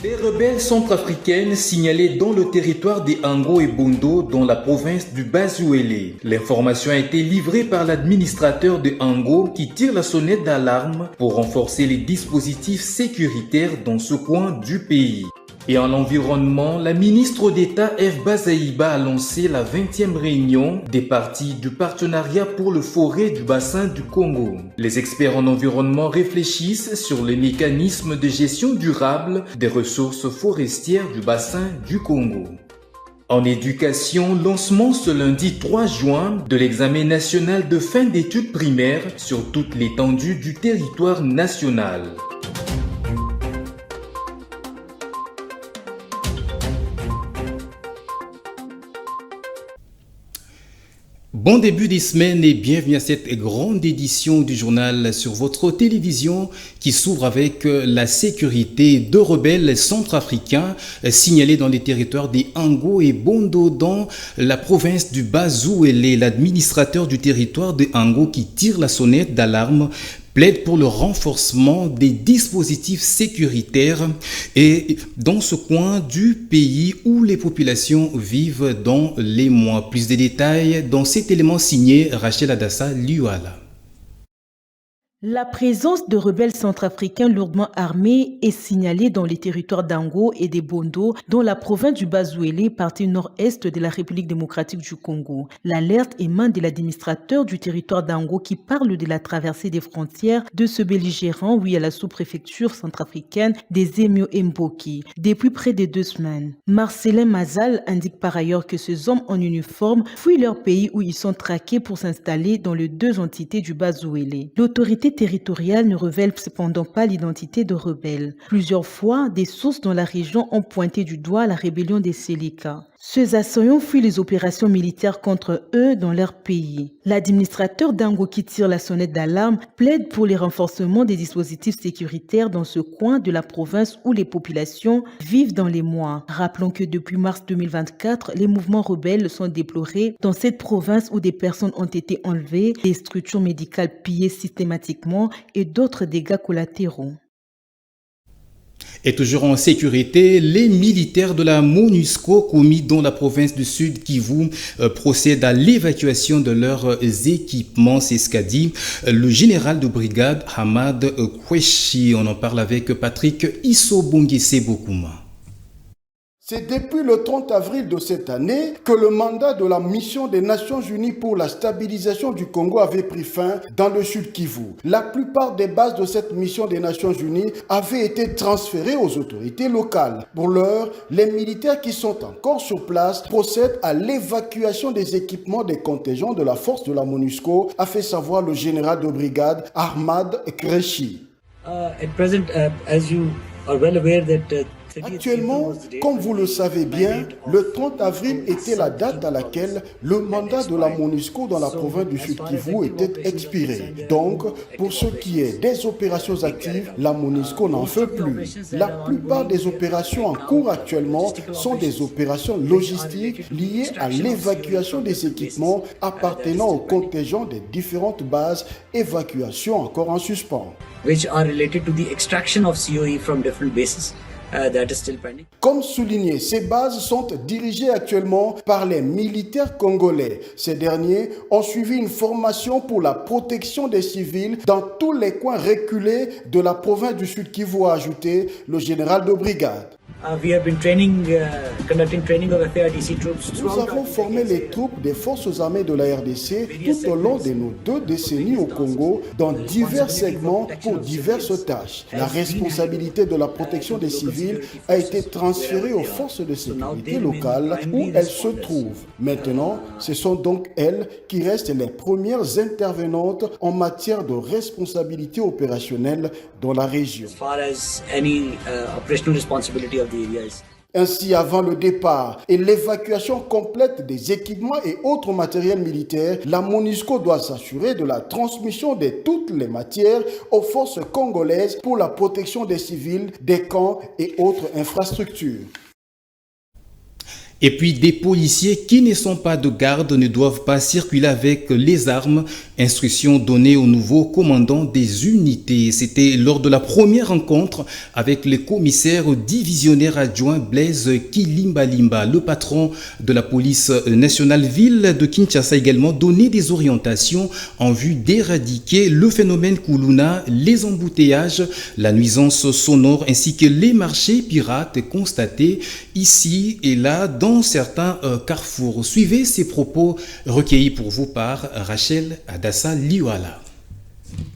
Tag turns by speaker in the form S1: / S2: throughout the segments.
S1: Des rebelles centrafricaines signalés dans le territoire des Ango et Bondo dans la province du Bas-Ouélé. L'information a été livrée par l'administrateur de Ango qui tire la sonnette d'alarme pour renforcer les dispositifs sécuritaires dans ce coin du pays. Et en environnement, la ministre d'État Eve Bazaïba a lancé la 20e réunion des parties du partenariat pour le forêt du bassin du Congo. Les experts en environnement réfléchissent sur les mécanismes de gestion durable des ressources forestières du bassin du Congo. En éducation, lancement ce lundi 3 juin de l'examen national de fin d'études primaires sur toute l'étendue du territoire national. Bon début des semaines et bienvenue à cette grande édition du journal sur votre télévision qui s'ouvre avec la sécurité de rebelles centrafricains signalés dans les territoires des Ango et Bondo dans la province du Bas-Ouélé. L'administrateur du territoire de Ango qui tire la sonnette d'alarme plaide pour le renforcement des dispositifs sécuritaires et dans ce coin du pays où les populations vivent dans les mois. Plus de détails dans cet élément signé Rachel Adassa Liouala.
S2: La présence de rebelles centrafricains lourdement armés est signalée dans les territoires d'Ango et des Bondo, dans la province du Bas-Ouélé, partie nord-est de la République démocratique du Congo. L'alerte émane de l'administrateur du territoire d'Ango qui parle de la traversée des frontières de ce belligérant, à la sous-préfecture centrafricaine des Emio Mboki, depuis près de 2 semaines. Marcelin Mazal indique par ailleurs que ces hommes en uniforme fuient leur pays où ils sont traqués pour s'installer dans les 2 entités du Bas-Ouélé. L'autorité territoriale ne révèle cependant pas l'identité de rebelles. Plusieurs fois, des sources dans la région ont pointé du doigt la rébellion des Séléka. Ces assaillants fuient les opérations militaires contre eux dans leur pays. L'administrateur d'Ango qui tire la sonnette d'alarme plaide pour les renforcements des dispositifs sécuritaires dans ce coin de la province où les populations vivent dans les mois. Rappelons que depuis mars 2024, les mouvements rebelles sont déplorés dans cette province où des personnes ont été enlevées, des structures médicales pillées systématiquement et d'autres dégâts collatéraux.
S1: Et toujours en sécurité, les militaires de la MONUSCO commis dans la province du Sud Kivu procèdent à l'évacuation de leurs équipements, c'est ce qu'a dit le général de brigade Hamad Kweshi. On en parle avec Patrick Isobongese-Bokuma.
S3: C'est depuis le 30 avril de cette année que le mandat de la mission des Nations Unies pour la stabilisation du Congo avait pris fin dans le Sud Kivu. La plupart des bases de cette mission des Nations Unies avaient été transférées aux autorités locales. Pour l'heure, les militaires qui sont encore sur place procèdent à l'évacuation des équipements des contingents de la force de la MONUSCO, a fait savoir le général de brigade Ahmad Kweshi.
S4: At present, as you are well aware that
S3: Actuellement, comme vous le savez bien, le 30 avril était la date à laquelle le mandat de la MONUSCO dans la province du Sud Kivu était expiré. Donc, pour ce qui est des opérations actives, la MONUSCO n'en fait plus. La plupart des opérations en cours actuellement sont des opérations logistiques liées à l'évacuation des équipements appartenant au contingent des différentes bases, évacuation encore en suspens.
S4: Which are related to the extraction of COE from different bases. That is still pending.
S3: Comme souligné, ces bases sont dirigées actuellement par les militaires congolais. Ces derniers ont suivi une formation pour la protection des civils dans tous les coins reculés de la province du Sud Kivu, a ajouté le général de brigade.
S4: We have been conducting training of FARDC troops.
S3: Nous avons formé les troupes des forces armées de la RDC tout au long de nos 2 décennies au Congo dans divers segments pour diverses tâches. La responsabilité de la protection des civils a été transférée aux forces de sécurité locales où elles se trouvent. Maintenant, ce sont donc elles qui restent les premières intervenantes en matière de responsabilité opérationnelle dans la région.
S4: As far as any operational responsibility of the areas.
S3: Ainsi, avant le départ et l'évacuation complète des équipements et autres matériels militaires, la MONUSCO doit s'assurer de la transmission de toutes les matières aux forces congolaises pour la protection des civils, des camps et autres infrastructures.
S1: Et puis des policiers qui ne sont pas de garde ne doivent pas circuler avec les armes. Instruction donnée au nouveau commandant des unités. C'était lors de la première rencontre avec le commissaire divisionnaire adjoint Blaise Kilimbalimba. Le patron de la police nationale ville de Kinshasa a également donné des orientations en vue d'éradiquer le phénomène Kuluna, les embouteillages, la nuisance sonore ainsi que les marchés pirates constatés ici et là dans certains carrefours. Suivez ces propos recueillis pour vous par Rachel Adassa Liwala.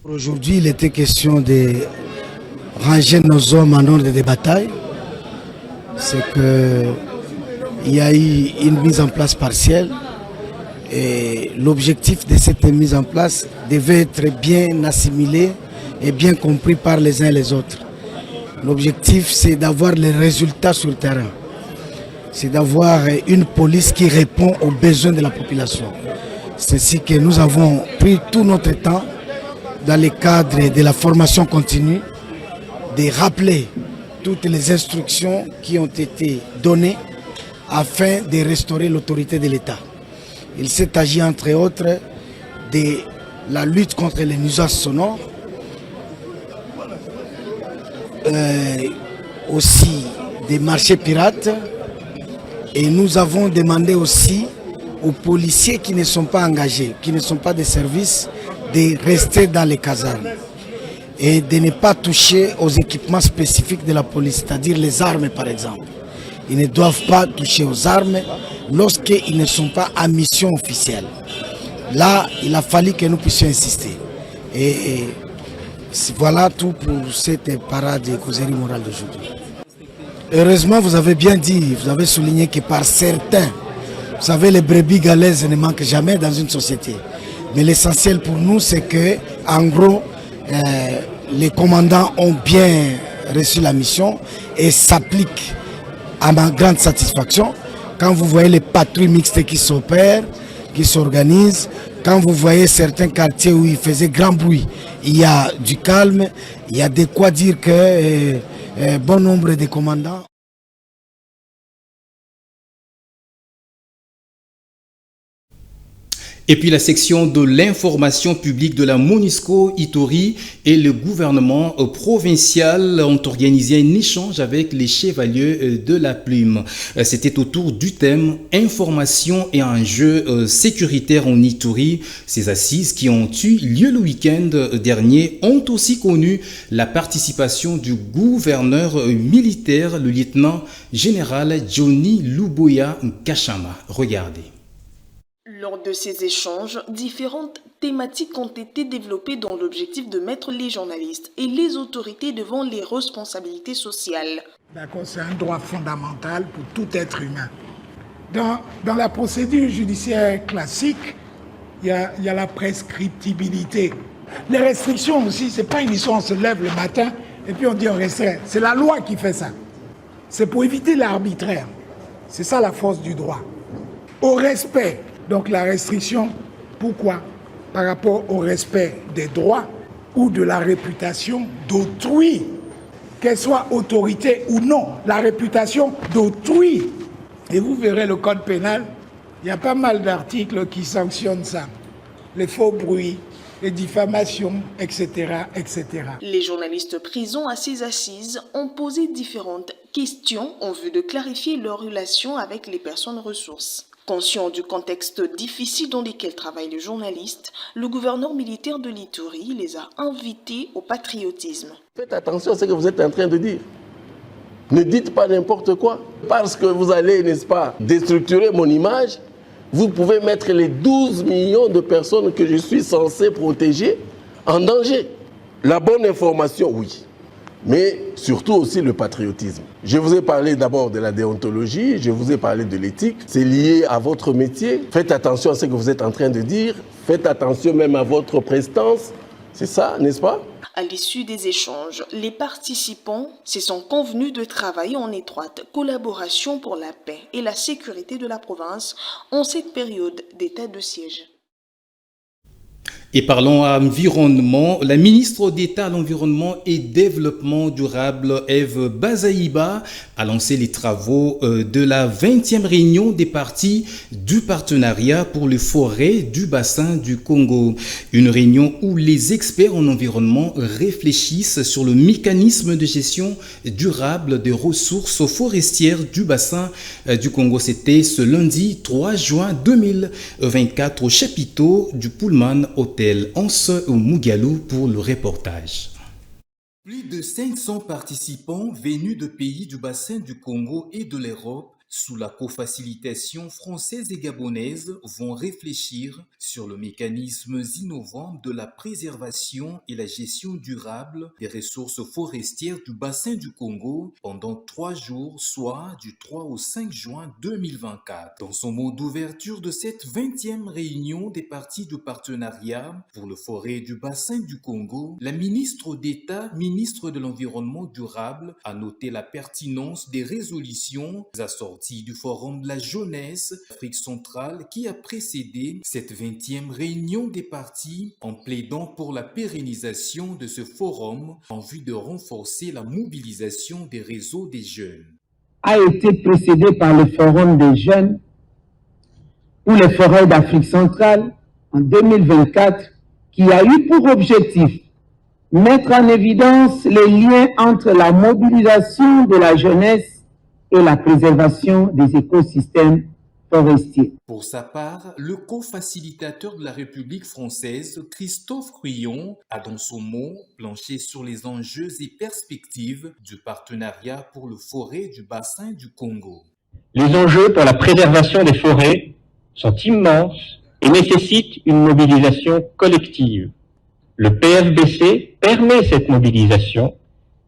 S5: Aujourd'hui, il était question de ranger nos hommes en ordre de bataille. C'est qu'il y a eu une mise en place partielle et l'objectif de cette mise en place devait être bien assimilé et bien compris par les uns et les autres. L'objectif, c'est d'avoir les résultats sur le terrain. C'est d'avoir une police qui répond aux besoins de la population. C'est ainsi que nous avons pris tout notre temps dans le cadre de la formation continue, de rappeler toutes les instructions qui ont été données afin de restaurer l'autorité de l'État. Il s'est agi entre autres de la lutte contre les nuisances sonores, aussi des marchés pirates, et nous avons demandé aussi aux policiers qui ne sont pas engagés, qui ne sont pas des services, de rester dans les casernes et de ne pas toucher aux équipements spécifiques de la police, c'est-à-dire les armes par exemple. Ils ne doivent pas toucher aux armes lorsqu'ils ne sont pas en mission officielle. Là, il a fallu que nous puissions insister. Et voilà tout pour cette parade de causerie morale d'aujourd'hui. Heureusement, vous avez bien dit, vous avez souligné que par certains, vous savez, les brebis galaises ne manquent jamais dans une société. Mais l'essentiel pour nous, c'est que, en gros, les commandants ont bien reçu la mission et s'appliquent à ma grande satisfaction. Quand vous voyez les patrouilles mixtes qui s'opèrent, qui s'organisent, quand vous voyez certains quartiers où il faisait grand bruit, il y a du calme, il y a de quoi dire que bon nombre de commandants.
S1: Et puis la section de l'information publique de la MONUSCO Ituri et le gouvernement provincial ont organisé un échange avec les chevaliers de la plume. C'était autour du thème information et enjeux sécuritaires en Ituri. Ces assises qui ont eu lieu le week-end dernier ont aussi connu la participation du gouverneur militaire, le lieutenant général Johnny Luboya Nkashama. Regardez.
S2: Lors de ces échanges, différentes thématiques ont été développées dans l'objectif de mettre les journalistes et les autorités devant les responsabilités sociales.
S6: D'accord, c'est un droit fondamental pour tout être humain. Dans la procédure judiciaire classique, il y a la prescriptibilité. Les restrictions aussi, c'est pas une histoire, on se lève le matin et puis on dit on restreint. C'est la loi qui fait ça. C'est pour éviter l'arbitraire. C'est ça la force du droit. Au respect. Donc la restriction, pourquoi? Par rapport au respect des droits ou de la réputation d'autrui, qu'elle soit autorité ou non, la réputation d'autrui. Et vous verrez le code pénal, il y a pas mal d'articles qui sanctionnent ça. Les faux bruits, les diffamations, etc., etc.
S2: Les journalistes présents à ces assises ont posé différentes questions en vue de clarifier leurs relations avec les personnes ressources. Conscient du contexte difficile dans lequel travaillent les journalistes, le gouverneur militaire de l'Ituri les a invités au patriotisme.
S7: Faites attention à ce que vous êtes en train de dire. Ne dites pas n'importe quoi. Parce que vous allez, n'est-ce pas, déstructurer mon image, vous pouvez mettre les 12 millions de personnes que je suis censé protéger en danger. La bonne information, oui. Mais surtout aussi le patriotisme. Je vous ai parlé d'abord de la déontologie, je vous ai parlé de l'éthique, c'est lié à votre métier. Faites attention à ce que vous êtes en train de dire, faites attention même à votre prestance, c'est ça, n'est-ce pas?
S2: À l'issue des échanges, les participants se sont convenus de travailler en étroite collaboration pour la paix et la sécurité de la province en cette période d'état de siège.
S1: Et parlons environnement, la ministre d'État à l'environnement et développement durable, Eve Bazaïba, a lancé les travaux de la 20e réunion des parties du partenariat pour les forêts du bassin du Congo. Une réunion où les experts en environnement réfléchissent sur le mécanisme de gestion durable des ressources forestières du bassin du Congo. C'était ce lundi 3 juin 2024 au chapiteau du Pullman Hotel Anse au Mugalou pour le reportage. Plus de 500 participants venus de pays du bassin du Congo et de l'Europe sous la cofacilitation française et gabonaise vont réfléchir sur le mécanisme innovant de la préservation et la gestion durable des ressources forestières du bassin du Congo pendant 3 jours, soit du 3 au 5 juin 2024. Dans son mot d'ouverture de cette 20e réunion des parties de partenariat pour le forêt du bassin du Congo, la ministre d'État, ministre de l'Environnement durable, a noté la pertinence des résolutions assorties du Forum de la jeunesse d'Afrique centrale qui a précédé cette 20e réunion des parties en plaidant pour la pérennisation de ce forum en vue de renforcer la mobilisation des réseaux des jeunes.
S8: A été précédé par le Forum des jeunes ou les forêts d'Afrique centrale en 2024 qui a eu pour objectif mettre en évidence les liens entre la mobilisation de la jeunesse et la préservation des écosystèmes forestiers.
S1: Pour sa part, le co-facilitateur de la République française, Christophe Cruyon, a dans son mot planché sur les enjeux et perspectives du partenariat pour le forêt du bassin du Congo.
S9: Les enjeux pour la préservation des forêts sont immenses et nécessitent une mobilisation collective. Le PFBC permet cette mobilisation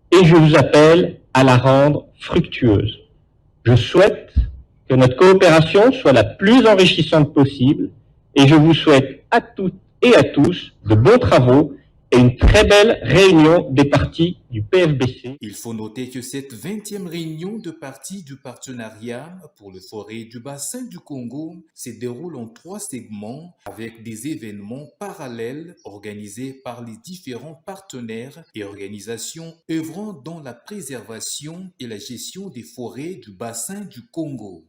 S9: et je vous appelle à la rendre fructueuse. Je souhaite que notre coopération soit la plus enrichissante possible et je vous souhaite à toutes et à tous de bons travaux et une très belle réunion des parties du PFBC.
S1: Il faut noter que cette 20e réunion de parties du partenariat pour le forêt du bassin du Congo se déroule en 3 segments avec des événements parallèles organisés par les différents partenaires et organisations œuvrant dans la préservation et la gestion des forêts du bassin du Congo.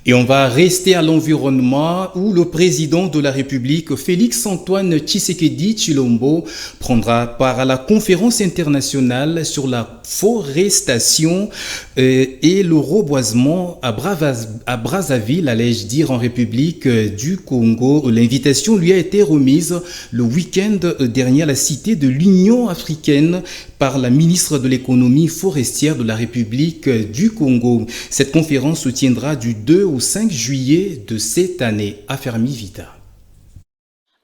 S1: Et on va rester à l'environnement où le président de la République, Félix-Antoine Tshisekedi Tshilombo, prendra part à la conférence internationale sur la forestation et le reboisement à Brazzaville, allais-je dire, en République du Congo. L'invitation lui a été remise le week-end dernier à la Cité de l'Union africaine par la ministre de l'économie forestière de la République du Congo. Cette conférence se tiendra du 2 au 5 juillet de cette année. Affermi Vita.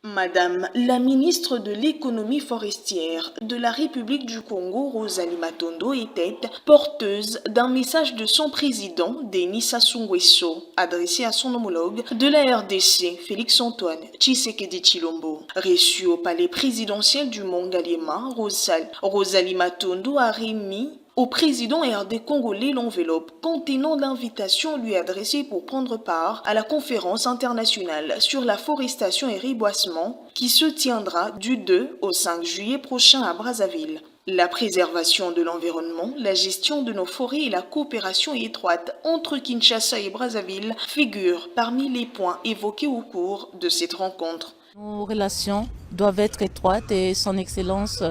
S10: Madame la ministre de l'économie forestière de la République du Congo, Rosalie Matondo, était porteuse d'un message de son président, Denis Sassou Nguesso, adressé à son homologue de la RDC, Félix-Antoine Tshisekedi Tshilombo. Reçue au palais présidentiel du Mont-Galema, Rosalie Matondo a remis au président RD congolais l'enveloppe contenant l'invitation lui adressée pour prendre part à la conférence internationale sur la forestation et reboisement qui se tiendra du 2 au 5 juillet prochain à Brazzaville. La préservation de l'environnement, la gestion de nos forêts et la coopération étroite entre Kinshasa et Brazzaville figurent parmi les points évoqués au cours de cette rencontre.
S11: Nos relations doivent être étroites et son Excellence,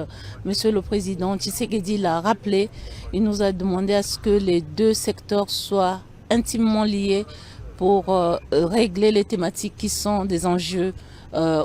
S11: Monsieur le Président Tshisekedi l'a rappelé. Il nous a demandé à ce que les deux secteurs soient intimement liés pour régler les thématiques qui sont des enjeux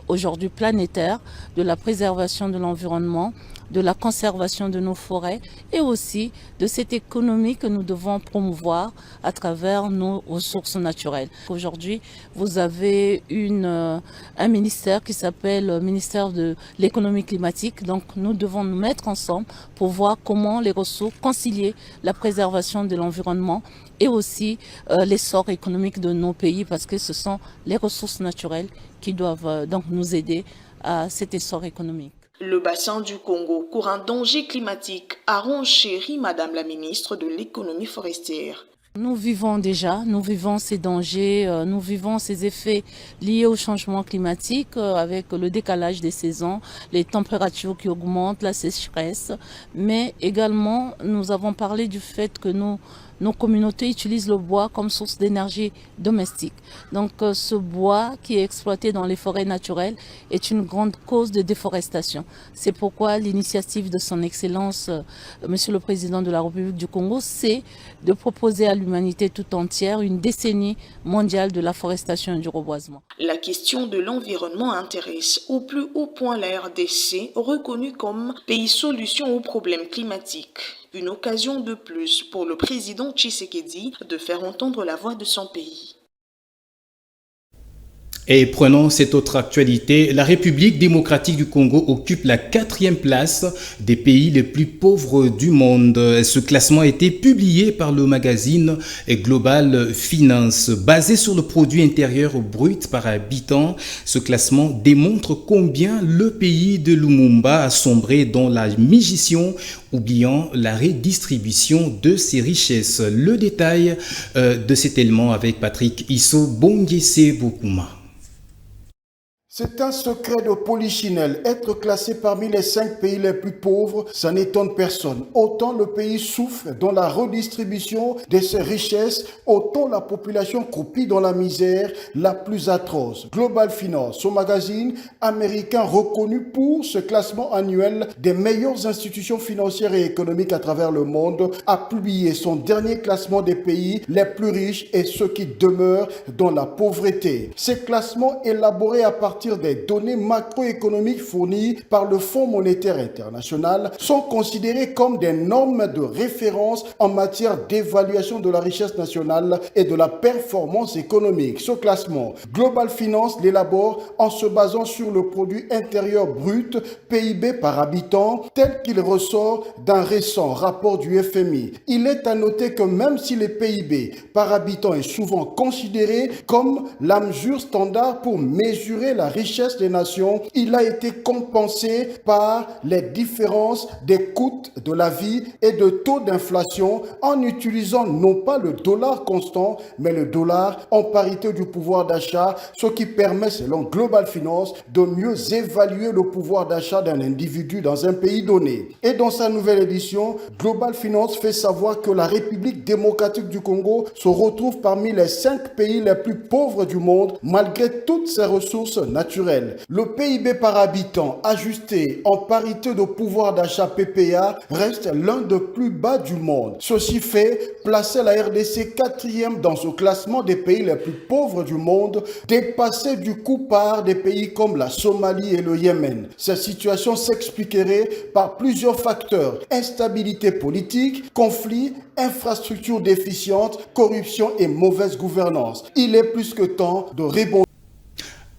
S11: aujourd'hui planétaires, de la préservation de l'environnement, de la conservation de nos forêts et aussi de cette économie que nous devons promouvoir à travers nos ressources naturelles. Aujourd'hui, vous avez un ministère qui s'appelle le ministère de l'économie climatique. Donc nous devons nous mettre ensemble pour voir comment les ressources, concilier la préservation de l'environnement et aussi l'essor économique de nos pays parce que ce sont les ressources naturelles qui doivent donc nous aider à cet essor économique.
S10: Le bassin du Congo court un danger climatique, a renchéri Madame la ministre de l'économie forestière.
S11: Nous vivons ces dangers, nous vivons ces effets liés au changement climatique avec le décalage des saisons, les températures qui augmentent, la sécheresse. Mais également, nous avons parlé du fait que nos communautés utilisent le bois comme source d'énergie domestique. Donc ce bois qui est exploité dans les forêts naturelles est une grande cause de déforestation. C'est pourquoi l'initiative de son Excellence, Monsieur le Président de la République du Congo, c'est de proposer à l'humanité tout entière une décennie mondiale de la forestation et du reboisement.
S10: La question de l'environnement intéresse au plus haut point la RDC, reconnue comme pays solution aux problèmes climatiques. Une occasion de plus pour le président Tshisekedi de faire entendre la voix de son pays.
S1: Et prenons cette autre actualité. La République démocratique du Congo occupe la 4e place des pays les plus pauvres du monde. Ce classement a été publié par le magazine Global Finance. Basé sur le produit intérieur brut par habitant, ce classement démontre combien le pays de Lumumba a sombré dans la mégition, oubliant la redistribution de ses richesses. Le détail de cet élément avec Patrick Isso Bongese Bokuma.
S3: C'est un secret de polichinelle. Être classé parmi les 5 pays les plus pauvres, ça n'étonne personne. Autant le pays souffre dans la redistribution de ses richesses, autant la population croupit dans la misère la plus atroce. Global Finance, ce magazine américain reconnu pour ce classement annuel des meilleures institutions financières et économiques à travers le monde, a publié son dernier classement des pays les plus riches et ceux qui demeurent dans la pauvreté. Ces classements élaborés à partir des données macroéconomiques fournies par le Fonds monétaire international sont considérés comme des normes de référence en matière d'évaluation de la richesse nationale et de la performance économique. Ce classement, Global Finance l'élabore en se basant sur le produit intérieur brut, PIB par habitant, tel qu'il ressort d'un récent rapport du FMI. Il est à noter que même si le PIB par habitant est souvent considéré comme la mesure standard pour mesurer la richesse des nations, il a été compensé par les différences des coûts de la vie et de taux d'inflation en utilisant non pas le dollar constant, mais le dollar en parité du pouvoir d'achat, ce qui permet, selon Global Finance, de mieux évaluer le pouvoir d'achat d'un individu dans un pays donné. Et dans sa nouvelle édition, Global Finance fait savoir que la République démocratique du Congo se retrouve parmi les 5 pays les plus pauvres du monde, malgré toutes ses ressources naturelles. Le PIB par habitant ajusté en parité de pouvoir d'achat PPA reste l'un des plus bas du monde. Ceci fait placer la RDC 4e dans ce classement des pays les plus pauvres du monde, dépassé du coup par des pays comme la Somalie et le Yémen. Cette situation s'expliquerait par plusieurs facteurs: instabilité politique, conflits, infrastructures déficientes, corruption et mauvaise gouvernance. Il est plus que temps de rebondir.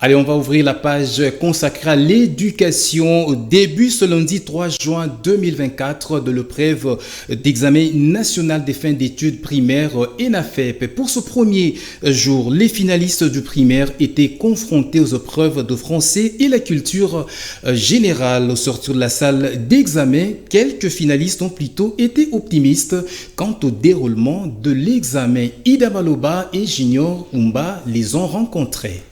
S1: Allez, on va ouvrir la page consacrée à l'éducation. Au début, ce lundi 3 juin 2024, de l'épreuve d'examen national des fins d'études primaires ENAFEP. Pour ce premier jour, les finalistes du primaire étaient confrontés aux épreuves de français et la culture générale. Au sortir de la salle d'examen, quelques finalistes ont plutôt été optimistes quant au déroulement de l'examen. Ida Maloba et Junior Umba les ont rencontrés.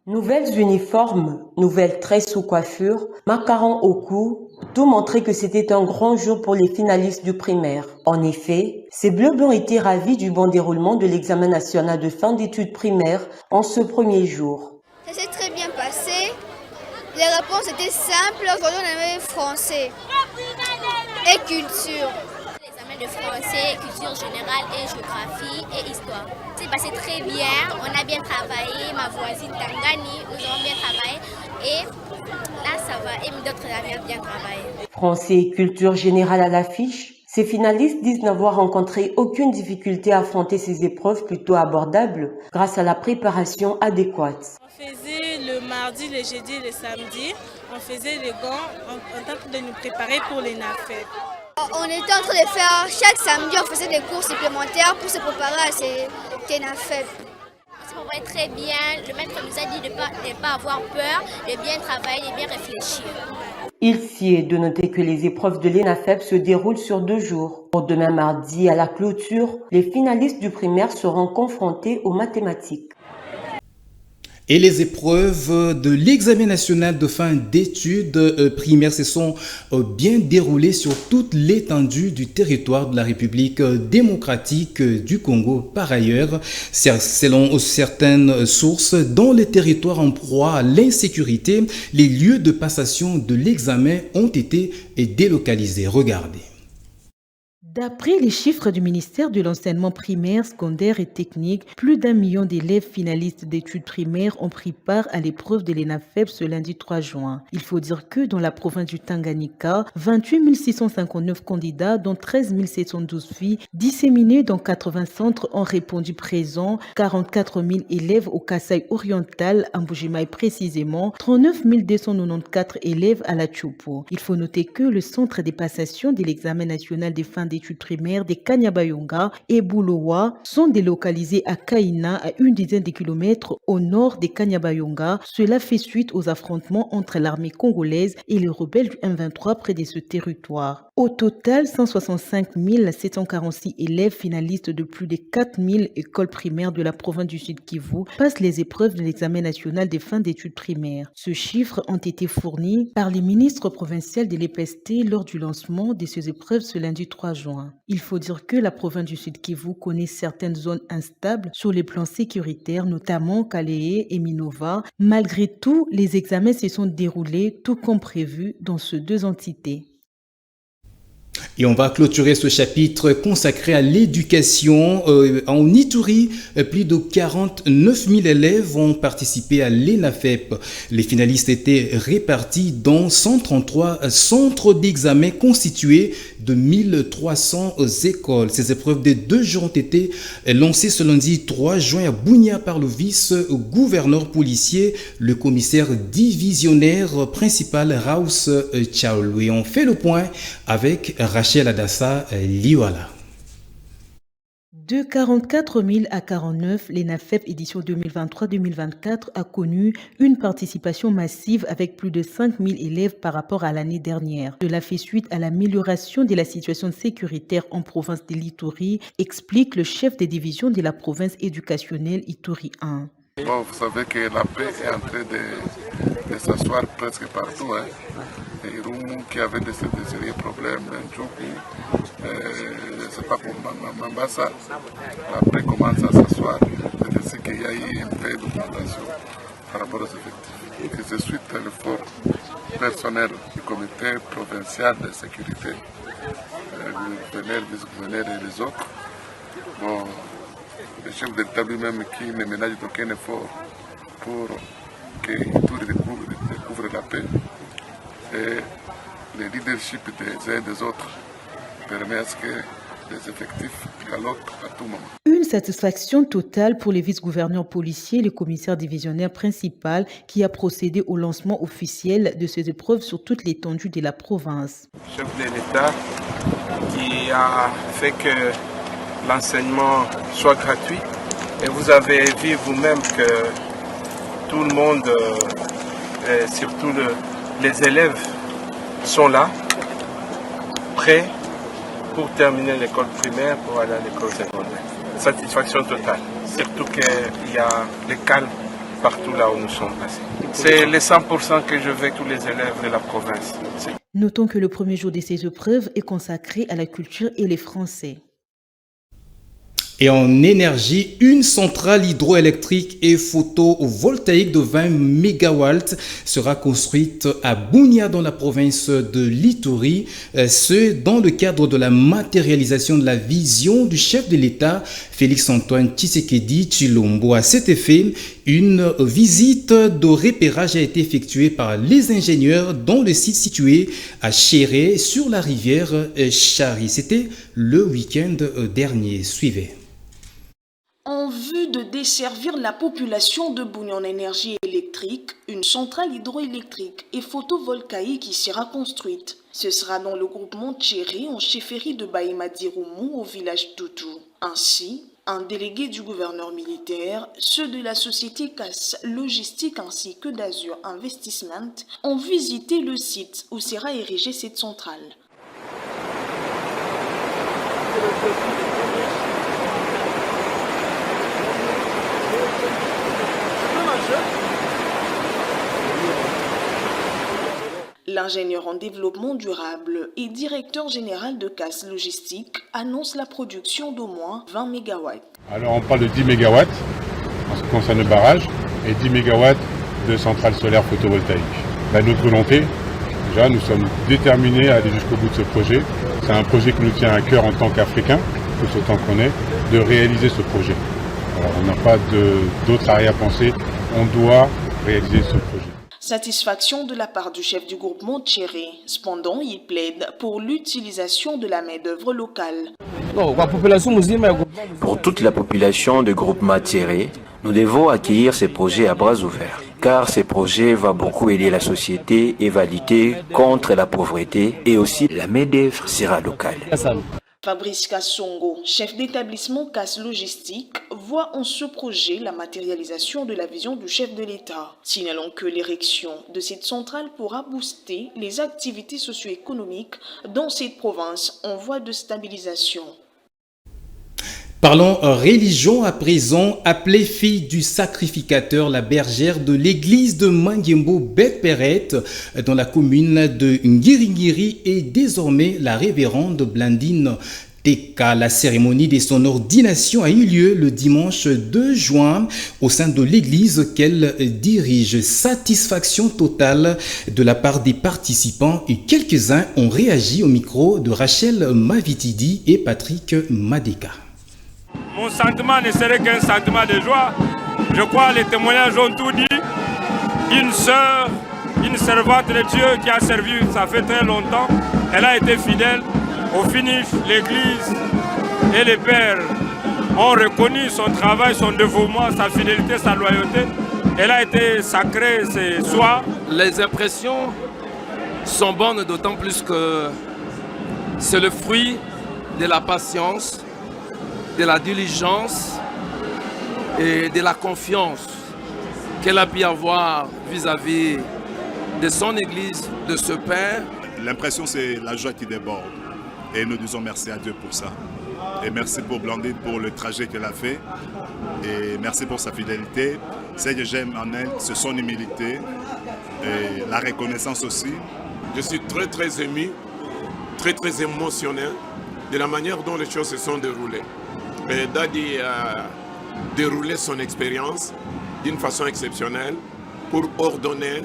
S12: Nouvelles uniformes, nouvelles tresses ou coiffures, macarons au cou, tout montrait que c'était un grand jour pour les finalistes du primaire. En effet, ces Bleus-Blancs étaient ravis du bon déroulement de l'examen national de fin d'études primaires en ce premier jour.
S13: Ça s'est très bien passé. Les réponses étaient simples. Aujourd'hui, on avait français et culture.
S14: De français, culture générale et géographie et histoire. C'est passé très bien, on a bien travaillé, ma voisine Tangani, nous avons bien travaillé et là ça va, et d'autres avaient bien travaillé.
S12: Français et culture générale à l'affiche, ces finalistes disent n'avoir rencontré aucune difficulté à affronter ces épreuves plutôt abordables grâce à la préparation adéquate.
S15: On faisait le mardi, le jeudi et le samedi, on faisait les gants en train de nous préparer pour les NAFEP.
S13: On était en train de faire, chaque samedi, on faisait des cours supplémentaires pour se préparer à ces NAFEP.
S14: On se préparait très bien, le maître nous a dit de ne pas avoir peur, de bien travailler, de bien réfléchir.
S12: Il s'y est de noter que les épreuves de l'ENAFEP se déroulent sur 2 jours. Pour demain mardi, à la clôture, les finalistes du primaire seront confrontés aux mathématiques.
S1: Et les épreuves de l'examen national de fin d'études primaires se sont bien déroulées sur toute l'étendue du territoire de la République démocratique du Congo. Par ailleurs, selon certaines sources, dans les territoires en proie à l'insécurité, les lieux de passation de l'examen ont été délocalisés. Regardez.
S2: D'après les chiffres du ministère de l'enseignement primaire, secondaire et technique, plus d'1 million d'élèves finalistes d'études primaires ont pris part à l'épreuve de l'ENAFEP ce lundi 3 juin. Il faut dire que dans la province du Tanganyika, 28 659 candidats, dont 13 712 filles, disséminés dans 80 centres, ont répondu présent. 44 000 élèves au Kasaï oriental, à Mbujimaï précisément, 39 294 élèves à la Tchoupo. Il faut noter que le centre des passations de l'examen national des fins d'études primaires des Kanyabayonga et Boulowa sont délocalisés à Kaina, à une dizaine de kilomètres au nord des Kanyabayonga. Cela fait suite aux affrontements entre l'armée congolaise et les rebelles du M23 près de ce territoire. Au total, 165 746 élèves finalistes de plus de 4 000 écoles primaires de la province du Sud Kivu passent les épreuves de l'examen national des fins d'études primaires. Ce chiffre ont été fournis par les ministres provinciaux de l'EPST lors du lancement de ces épreuves ce lundi 3 juin. Il faut dire que la province du Sud Kivu connaît certaines zones instables sur les plans sécuritaires, notamment Kalehe et Minova. Malgré tout, les examens se sont déroulés tout comme prévu dans ces 2 entités.
S1: Et on va clôturer ce chapitre consacré à l'éducation. En Ituri, plus de 49 000 élèves ont participé à l'ENAFEP. Les finalistes étaient répartis dans 133 centres d'examen constitués de 1300 écoles. Ces épreuves des 2 jours ont été lancées ce lundi 3 juin à Bunia par le vice-gouverneur policier, le commissaire divisionnaire principal Raus Chaoulou. Et on fait le point avec Rachel Adassa Liwala.
S2: De 44 000 à 49, l'ENAFEP édition 2023-2024 a connu une participation massive avec plus de 5 000 élèves par rapport à l'année dernière. Cela fait suite à l'amélioration de la situation sécuritaire en province de l'Ituri, explique le chef des divisions de la province éducationnelle Ituri 1.
S16: Bon, vous savez que la paix est en train de s'asseoir presque partout. Et Rumu qui avait de sérieux problèmes, je ne sais pas pour Mambasa, la paix commence à s'asseoir. C'est qu'il y a eu un peu d'augmentation par rapport aux effectifs. Et c'est suite à l'effort personnel du comité provincial de sécurité, le gouverneur, le vice-gouverneur et les autres. Bon, le chef d'État lui-même qui ne ménage aucun effort pour que tout découvre la paix. Et le leadership des uns et des autres permet à ce que les effectifs galopent à tout moment.
S2: Une satisfaction totale pour les vice-gouverneurs policiers et le commissaire divisionnaire principal qui a procédé au lancement officiel de ces épreuves sur toute l'étendue de la province.
S17: Chef de l'État qui a fait que l'enseignement soit gratuit et vous avez vu vous-même que tout le monde, surtout les élèves, sont là, prêts pour terminer l'école primaire, pour aller à l'école secondaire. Satisfaction totale, surtout qu'il y a le calme partout là où nous sommes passés. C'est les 100% que je veux tous les élèves de la province.
S2: Notons que le premier jour de ces épreuves est consacré à la culture et les Français.
S1: Et en énergie, une centrale hydroélectrique et photovoltaïque de 20 MW sera construite à Bunia dans la province de l'Ituri, ce dans le cadre de la matérialisation de la vision du chef de l'État, Félix-Antoine Tshisekedi Tshilombo. À cet effet, une visite de repérage a été effectuée par les ingénieurs dans le site situé à Chéré sur la rivière Chari. C'était le week-end dernier. Suivez.
S10: En vue de desservir la population de Bunia en énergie électrique, une centrale hydroélectrique et photovoltaïque qui sera construite. Ce sera dans le groupement Tchéré en chefferie de Baïmadi Roumou au village Toutou. Ainsi, Un délégué du gouverneur militaire, ceux de la société CAS Logistique ainsi que d'Azur Investissement ont visité le site où sera érigée cette centrale. L'ingénieur en développement durable et directeur général de CAS Logistique annonce la production d'au moins 20 MW.
S18: Alors on parle de 10 MW en ce qui concerne le barrage et 10 MW de centrales solaires photovoltaïques. Notre volonté, déjà nous sommes déterminés à aller jusqu'au bout de ce projet. C'est un projet qui nous tient à cœur en tant qu'Africains, tout autant qu'on est, de réaliser ce projet. Alors on n'a pas d'autre arrière-pensée, on doit réaliser ce projet.
S10: Satisfaction de la part du chef du groupement Tchéré. Cependant, il plaide pour l'utilisation de la main-d'œuvre locale.
S19: Pour toute la population du groupement Tchéré, nous devons accueillir ces projets à bras ouverts, car ces projets vont beaucoup aider la société et va lutter contre la pauvreté et aussi la main-d'œuvre sera locale.
S10: Fabrice Kassongo, chef d'établissement CAS Logistique, voit en ce projet la matérialisation de la vision du chef de l'État. Signalons que l'érection de cette centrale pourra booster les activités socio-économiques dans cette province en voie de stabilisation.
S1: Parlons religion à présent. Appelée fille du sacrificateur, la bergère de l'église de Manguembo Beth-Peret dans la commune de Ngiringiri est désormais la révérende Blandine Teka. La cérémonie de son ordination a eu lieu le dimanche 2 juin au sein de l'église qu'elle dirige. Satisfaction totale de la part des participants et quelques-uns ont réagi au micro de Rachel Mavitidi et Patrick Madeka.
S20: Mon sentiment ne serait qu'un sentiment de joie. Je crois que les témoignages ont tout dit. Une sœur, une servante de Dieu qui a servi, ça fait très longtemps. Elle a été fidèle. Au finish, l'Église et les pères ont reconnu son travail, son dévouement, sa fidélité, sa loyauté. Elle a été sacrée ce soir.
S21: Les impressions sont bonnes, d'autant plus que c'est le fruit de la patience, de la diligence et de la confiance qu'elle a pu avoir vis-à-vis de son Église, de ce Père.
S22: L'impression, c'est la joie qui déborde. Et nous disons merci à Dieu pour ça. Et merci pour Blandine pour le trajet qu'elle a fait. Et merci pour sa fidélité. Ce que j'aime en elle, c'est son humilité et la reconnaissance aussi.
S23: Je suis très ému, très émotionnel de la manière dont les choses se sont déroulées. Et Dadi a déroulé son expérience d'une façon exceptionnelle pour ordonner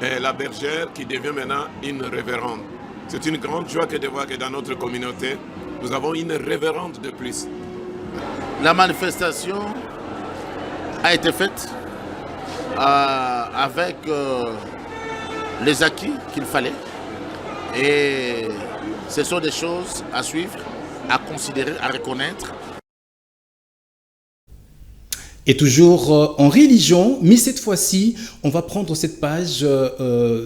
S23: la bergère qui devient maintenant une révérende. C'est une grande joie que de voir que dans notre communauté, nous avons une révérende de plus.
S24: La manifestation a été faite avec les acquis qu'il fallait. Et ce sont des choses à suivre, à considérer, à reconnaître.
S1: Et toujours en religion, mais cette fois-ci, on va prendre cette page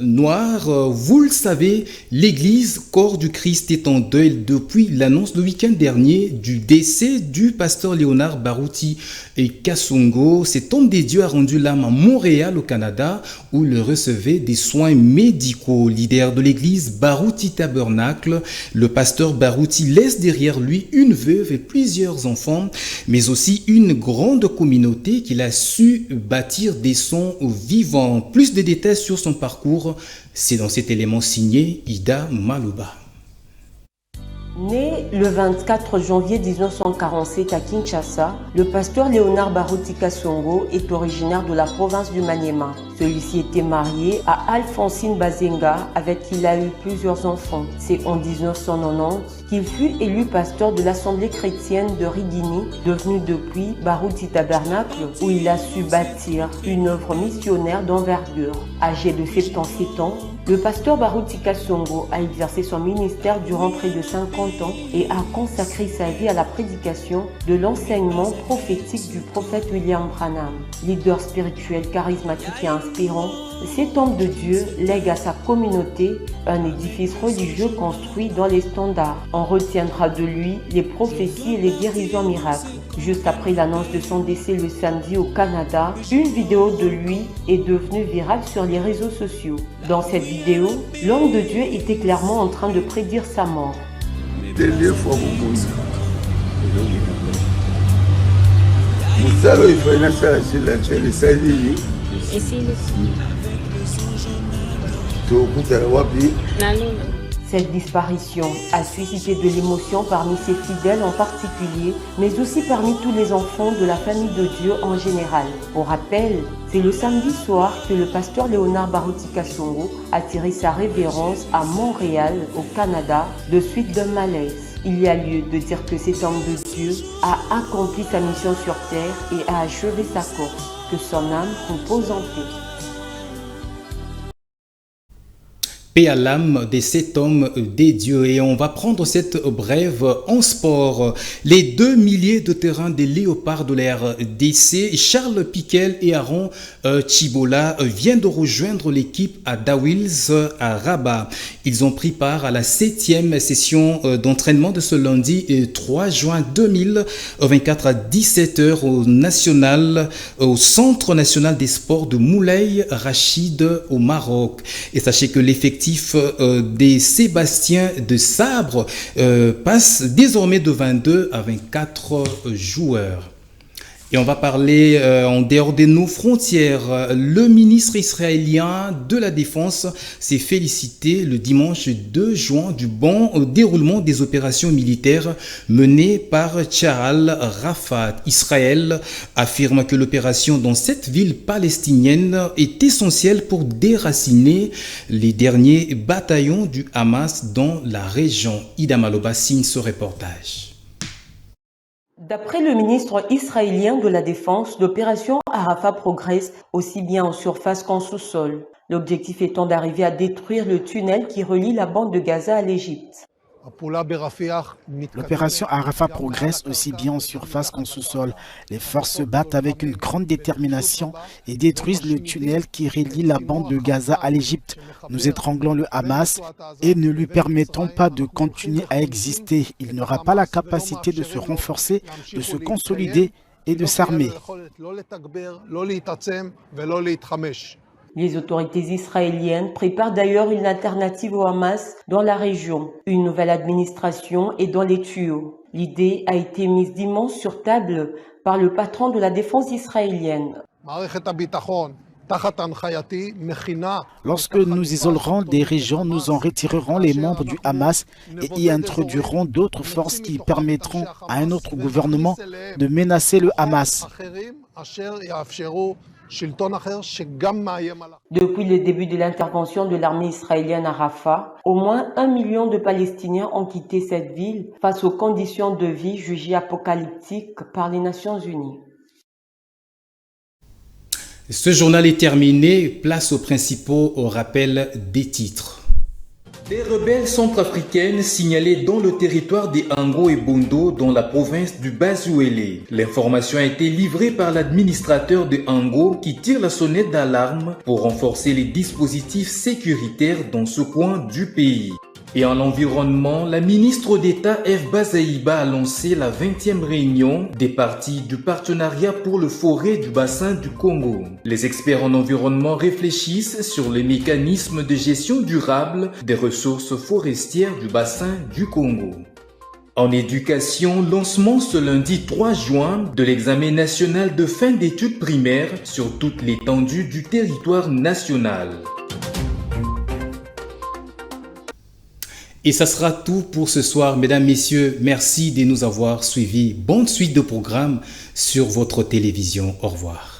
S1: noire. Vous le savez, l'Église Corps du Christ est en deuil depuis l'annonce le week-end dernier du décès du pasteur Léonard Barouti et Kassongo. Cet homme des dieux a rendu l'âme à Montréal, au Canada, où il recevait des soins médicaux. Leader de l'Église Barouti Tabernacle, le pasteur Barouti laisse derrière lui une veuve et plusieurs enfants, mais aussi une grande communauté qu'il a su bâtir des sons vivants. Plus de détails sur son parcours, c'est dans cet élément signé Ida Malouba.
S12: Né le 24 janvier 1947 à Kinshasa, le pasteur Léonard Barouti Kassongo est originaire de la province du Maniema. Celui-ci était marié à Alphonsine Bazenga, avec qui il a eu plusieurs enfants. C'est en 1990 qu'il fut élu pasteur de l'Assemblée chrétienne de Rigini, devenu depuis Barouti Tabernacle, où il a su bâtir une œuvre missionnaire d'envergure. Âgé de 77 ans, le pasteur Barouti Kassongo a exercé son ministère durant près de 50 ans et a consacré sa vie à la prédication de l'enseignement prophétique du prophète William Branham. Leader spirituel charismatique et inspirant, cet homme de Dieu lègue à sa communauté un édifice religieux construit dans les standards. On retiendra de lui les prophéties et les guérisons miracles. Juste après l'annonce de son décès le samedi au Canada, une vidéo de lui est devenue virale sur les réseaux sociaux. Dans cette vidéo, l'homme de Dieu était clairement en train de prédire sa mort. Cette disparition a suscité de l'émotion parmi ses fidèles en particulier, mais aussi parmi tous les enfants de la famille de Dieu en général. Pour rappel, c'est le samedi soir que le pasteur Léonard Baruti Kasongo a tiré sa révérence à Montréal, au Canada, de suite d'un malaise. Il y a lieu de dire que cet homme de Dieu a accompli sa mission sur terre et a achevé sa course. Que son âme repose en paix.
S1: Paix à l'âme de cet homme des dieux. Et on va prendre cette brève en sport. Les 2 milliers de terrains des Léopards de la RDC, Charles Piquel et Aaron Chibola viennent de rejoindre l'équipe à Dawils à Rabat. Ils ont pris part à la 7e session d'entraînement de ce lundi 3 juin 2024 à 17h au Centre national des sports de Moulay Rachid au Maroc. Et sachez que l'effectif des Sébastien de Sabre passe désormais de 22 à 24 joueurs. Et on va parler en dehors de nos frontières. Le ministre israélien de la Défense s'est félicité le dimanche 2 juin du bon déroulement des opérations militaires menées par Tchahal Rafat. Israël affirme que l'opération dans cette ville palestinienne est essentielle pour déraciner les derniers bataillons du Hamas dans la région. Ida Maloba signe ce reportage.
S12: D'après le ministre israélien de la Défense, l'opération Arafat progresse aussi bien en surface qu'en sous-sol. L'objectif étant d'arriver à détruire le tunnel qui relie la bande de Gaza à l'Égypte.
S4: L'opération Arafat progresse aussi bien en surface qu'en sous-sol. Les forces se battent avec une grande détermination et détruisent le tunnel qui relie la bande de Gaza à l'Égypte. Nous étranglons le Hamas et ne lui permettons pas de continuer à exister. Il n'aura pas la capacité de se renforcer, de se consolider et de s'armer.
S12: Les autorités israéliennes préparent d'ailleurs une alternative au Hamas dans la région. Une nouvelle administration est dans les tuyaux. L'idée a été mise dimanche sur table par le patron de la défense israélienne.
S4: Lorsque nous isolerons des régions, nous en retirerons les membres du Hamas et y introduirons d'autres forces qui permettront à un autre gouvernement de menacer le Hamas.
S12: Depuis le début de l'intervention de l'armée israélienne à Rafah, au moins 1 million de Palestiniens ont quitté cette ville face aux conditions de vie jugées apocalyptiques par les Nations Unies.
S1: Ce journal est terminé. Place aux principaux au rappel des titres. Des rebelles centrafricaines signalées dans le territoire des Ango et Bondo dans la province du Bas-Ouélé. L'information a été livrée par l'administrateur de Ango qui tire la sonnette d'alarme pour renforcer les dispositifs sécuritaires dans ce coin du pays. Et en environnement, la ministre d'État Eve Bazaïba a lancé la 20e réunion des parties du partenariat pour le forêt du bassin du Congo. Les experts en environnement réfléchissent sur les mécanismes de gestion durable des ressources forestières du bassin du Congo. En éducation, lancement ce lundi 3 juin de l'examen national de fin d'études primaires sur toute l'étendue du territoire national. Et ça sera tout pour ce soir, mesdames, messieurs. Merci de nous avoir suivis. Bonne suite de programmes sur votre télévision. Au revoir.